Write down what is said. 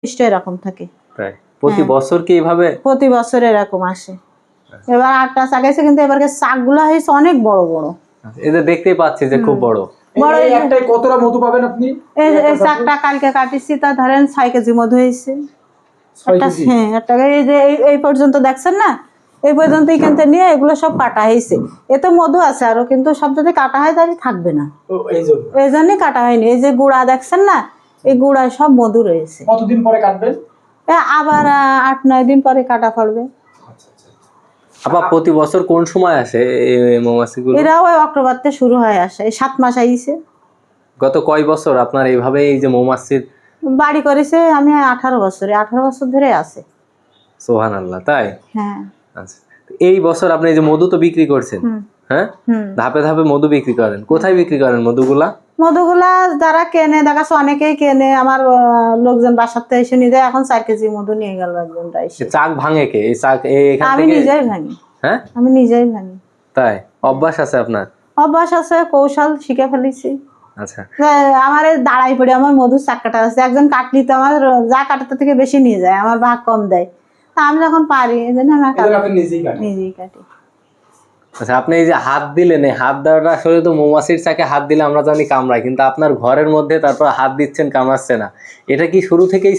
এরকম থাকে। তাই প্রতি বছর কি এইভাবে? প্রতি বছর এরকম আসে। এবার 8টা চাক আছে, কিন্তু এবার চাকগুলো হয়েছে অনেক বড় বড়। এদের দেখতেই পাচ্ছি যে খুব বড়। এই একটাই কতটা মধু পাবেন আপনি? এই চাকটা কালকে কাটিছি, তা ধরেন 6 কেজি মধু হয়েছে। হ্যাঁ, একটা এই যে এই পর্যন্ত দেখছেন না, এই পর্যন্ত এখান থেকে নিয়ে এগুলো সব কাটা হয়েছে। এত মধু আছে আরো, কিন্তু সব যদি কাটা হয় তাহলে থাকবে না, এই জন্যই কাটা হয়নি। এই যে গুড়া দেখছেন না, এই গুড়ায় সব মধু রয়েছে। কতদিন পরে কাটবেন? আবার 8-9 দিন পরে কাটা পড়বে। আপা প্রতি বছর কোন সময় আসে এই মৌমাছিগুলো? এরা ওই অক্টোবরতে শুরু হয়ে আসে, এই 7 মাস আইছে। গত কয় বছর আপনার এইভাবে এই যে মৌমাছির বাড়ি করেছে? আমি 18 বছরে, 18 বছর ধরে আছে। সুবহানাল্লাহ। তাই? হ্যাঁ। আচ্ছা, এই বছর আপনি এই যে মধু তো বিক্রি করছেন, হ্যাঁ, ধাপে ধাপে মধু বিক্রি করেন, কোথায় বিক্রি করেন মধুগুলা? মধুগুলা যারা কেনে, দেখাচ্ছে অনেকেই কেনে, আমার লোকজন বাসাতে এসে নিয়ে যায়। এখন 4 কেজি মধু নিয়ে গেল একজনটা এসে। চাক ভাঙে কে? এই চাক এখান থেকে? আমি নিজেই ভাঙি। হ্যাঁ, আমি নিজেই ভাঙি। তাই? অভ্যাস আছে আপনার? অভ্যাস আছে, কৌশল শিখে ফেলেছি। আচ্ছা, আমার দাঁড়াই পড়ে আমার মধুর চাক কাটা আছে। একজন কাটলি তো আমার যা কাটাতে থেকে বেশি নিয়ে যায়, আমার ভাগ কম দেয়। তা আমি যখন পারি এই জন্য আমি নিজেই কাটি। আচ্ছা, আপনি এই যে হাত দিলেন, এই হাত দেওয়াটা আসলে তো মৌমাছির চাকে হাত দিলে আমরা জানি কামড়ায়, কিন্তু আপনার ঘরের মধ্যে তারপর হাত দিচ্ছেন, কামড়াচ্ছে না, এটা কি শুরু থেকেই